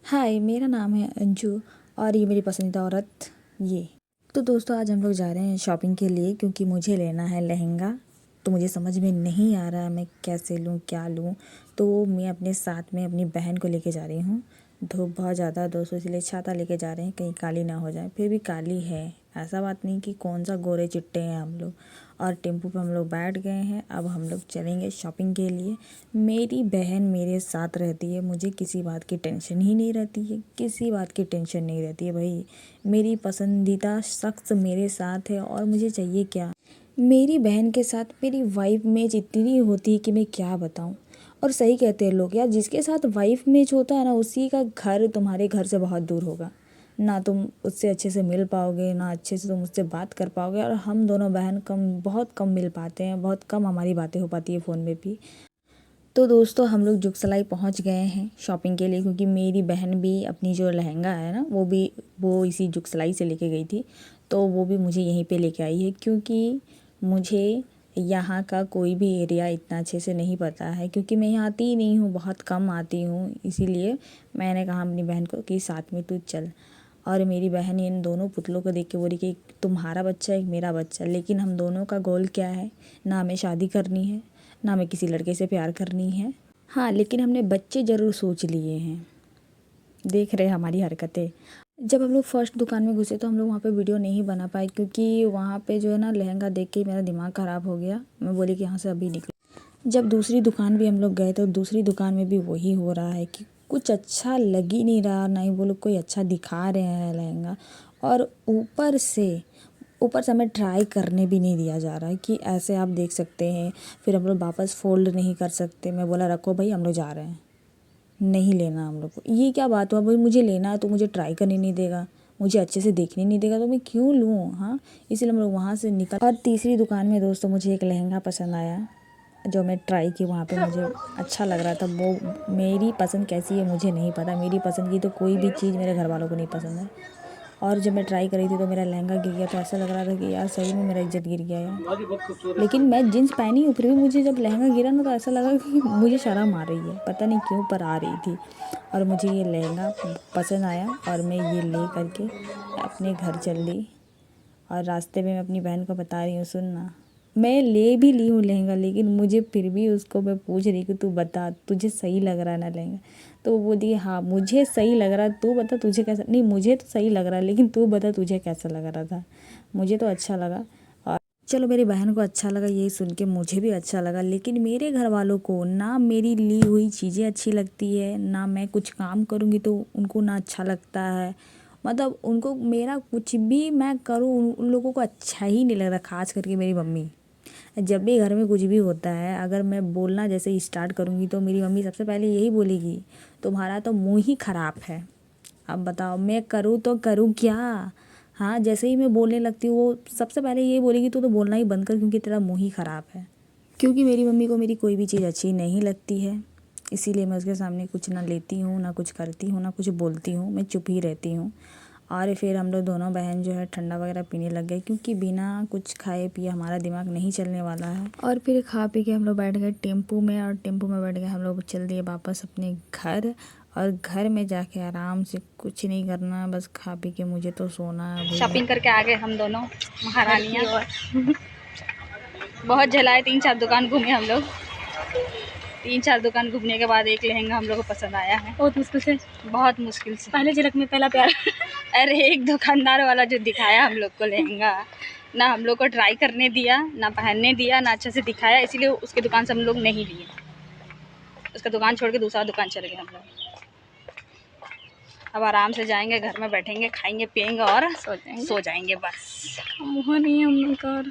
हाय, मेरा नाम है अंजू और ये मेरी पसंदीदा औरत ये। तो दोस्तों, आज हम लोग जा रहे हैं शॉपिंग के लिए क्योंकि मुझे लेना है लहंगा। तो मुझे समझ में नहीं आ रहा मैं कैसे लूँ, क्या लूँ। तो मैं अपने साथ में अपनी बहन को लेके जा रही हूँ। धूप बहुत ज़्यादा है दोस्तों, इसलिए छाता लेके जा रहे हैं, कहीं काली ना हो जाए। फिर भी काली है, ऐसा बात नहीं कि कौन सा गोरे चिट्टे हैं हम लोग। और टेम्पो पे हम लोग बैठ गए हैं, अब हम लोग चलेंगे शॉपिंग के लिए। मेरी बहन मेरे साथ रहती है, मुझे किसी बात की टेंशन ही नहीं रहती है, किसी बात की टेंशन नहीं रहती है भाई। मेरी पसंदीदा शख्स मेरे साथ है और मुझे चाहिए क्या। मेरी बहन के साथ मेरी वाइब मैच इतनी होती है कि मैं क्या बताऊँ। और सही कहते हैं लोग यार, जिसके साथ वाइब मैच होता है ना, उसी का घर तुम्हारे घर से बहुत दूर होगा। ना तुम उससे अच्छे से मिल पाओगे, ना अच्छे से तुम उससे बात कर पाओगे। और हम दोनों बहन बहुत कम मिल पाते हैं, बहुत कम हमारी बातें हो पाती है फ़ोन में भी। तो दोस्तों, हम लोग जुगसलाई पहुंच गए हैं शॉपिंग के लिए, क्योंकि मेरी बहन भी अपनी जो लहंगा है ना, वो इसी जुगसलाई से लेके गई थी। तो वो भी मुझे यहीं पे लेके आई है, क्योंकि मुझे यहाँ का कोई भी एरिया इतना अच्छे से नहीं पता है, क्योंकि मैं यहाँ आती ही नहीं हूँ, बहुत कम आती हूँ। इसीलिए मैंने कहा अपनी बहन को कि साथ में तू चल। और मेरी बहन इन दोनों पुतलों को देख के बोली कि तुम्हारा बच्चा एक मेरा बच्चा। लेकिन हम दोनों का गोल क्या है, ना हमें शादी करनी है, ना हमें किसी लड़के से प्यार करनी है। हाँ, लेकिन हमने बच्चे ज़रूर सोच लिए हैं। देख रहे हमारी हरकतें। जब हम लोग फर्स्ट दुकान में घुसे तो हम लोग वहाँ पे वीडियो नहीं बना पाए, क्योंकि वहाँ पे जो है ना, लहंगा देख के मेरा दिमाग ख़राब हो गया। मैं बोली कि यहाँ से अभी निकल। जब दूसरी दुकान भी हम लोग गए तो दूसरी दुकान में भी वही हो रहा है कि कुछ अच्छा लग ही नहीं रहा, ना ही वो लोग कोई अच्छा दिखा रहे हैं लहंगा। और ऊपर से हमें ट्राई करने भी नहीं दिया जा रहा है कि ऐसे आप देख सकते हैं। फिर हम लोग वापस फ़ोल्ड नहीं कर सकते। मैं बोला रखो भाई, हम लोग जा रहे हैं, नहीं लेना हम लोग को। ये क्या बात हुआ भाई, मुझे लेना है तो मुझे ट्राई करने नहीं देगा, मुझे अच्छे से देखने नहीं देगा, तो मैं क्यों लूँ। हाँ, इसीलिए हम लोग वहाँ से निकल। और तीसरी दुकान में दोस्तों मुझे एक लहंगा पसंद आया, जो मैं ट्राई की। वहाँ पे मुझे अच्छा लग रहा था। वो मेरी पसंद कैसी है मुझे नहीं पता, मेरी पसंद की तो कोई भी चीज़ मेरे घर वालों को नहीं पसंद है। और जब मैं ट्राई करी थी तो मेरा लहंगा गिर गया, तो ऐसा लग रहा था कि यार सही में मेरा इज्जत गिर गया यार। लेकिन मैं जींस पहनी हूँ, फिर भी मुझे जब लहंगा गिरा ना, तो ऐसा लगा कि मुझे शर्म आ रही है, पता नहीं क्यों पर आ रही थी। और मुझे ये लहंगा पसंद आया और मैं ये ले करके अपने घर चल दी। और रास्ते में मैं अपनी बहन को बता रही हूँ, सुनना, मैं ले भी ली हूँ लहंगा, लेकिन मुझे फिर भी उसको मैं पूछ रही कि तू बता, तुझे सही लग रहा है ना लहंगा। तो वो बोली हाँ मुझे सही लग रहा है, तू बता तुझे कैसा। नहीं, मुझे तो सही लग रहा है, लेकिन तू बता तुझे कैसा लग रहा था। मुझे तो अच्छा लगा। और चलो, मेरी बहन को अच्छा लगा, यही सुन के मुझे भी अच्छा लगा। लेकिन मेरे घर वालों को ना मेरी ली हुई चीज़ें अच्छी लगती है, ना मैं कुछ काम करूँगी तो उनको ना अच्छा लगता है। मतलब उनको मेरा कुछ भी मैं करूँ, उन लोगों को अच्छा ही नहीं लग रहा। खास करके मेरी मम्मी, जब भी घर में कुछ भी होता है, अगर मैं बोलना जैसे ही स्टार्ट करूँगी तो मेरी मम्मी सबसे पहले यही बोलेगी, तुम्हारा तो मुंह ही ख़राब है। अब बताओ मैं करूँ तो करूँ क्या। हाँ, जैसे ही मैं बोलने लगती हूँ वो सबसे पहले यही बोलेगी, तो बोलना ही बंद कर, क्योंकि तेरा मुंह ही ख़राब है। क्योंकि मेरी मम्मी को मेरी कोई भी चीज़ अच्छी नहीं लगती है, इसीलिए मैं उसके सामने कुछ ना लेती हूँ, ना कुछ करती हूँ, ना कुछ बोलती हूँ, मैं चुप ही रहती हूँ। और फिर हम लोग दोनों बहन जो है ठंडा वगैरह पीने लग गए, क्योंकि बिना कुछ खाए पिए हमारा दिमाग नहीं चलने वाला है। और फिर खा पी के हम लोग बैठ गए टेम्पो में, और टेम्पो में बैठ गए हम लोग चल दिए वापस अपने घर। और घर में जाके आराम से कुछ नहीं करना, बस खा पी के मुझे तो सोना है। शॉपिंग करके आ गए हम दोनों महारानियाँ और बहुत झेलाए, 3-4 दुकान घूमे हम लोग। 3-4 दुकान घूमने के बाद एक लहंगा हम लोग को पसंद आया है, बहुत मुश्किल से पहले झलक में पहला प्यार। अरे एक दुकानदार वाला जो दिखाया हम लोग को लहंगा, ना हम लोग को ट्राई करने दिया, ना पहनने दिया, ना अच्छे से दिखाया, इसीलिए उसके दुकान से हम लोग नहीं लिए। उसका दुकान छोड़ के दूसरा दुकान चले गए हम लोग। अब आराम से जाएंगे, घर में बैठेंगे, खाएंगे पिएंगे और सो जाएंगे बस। मुँह नहीं है हम लोग का।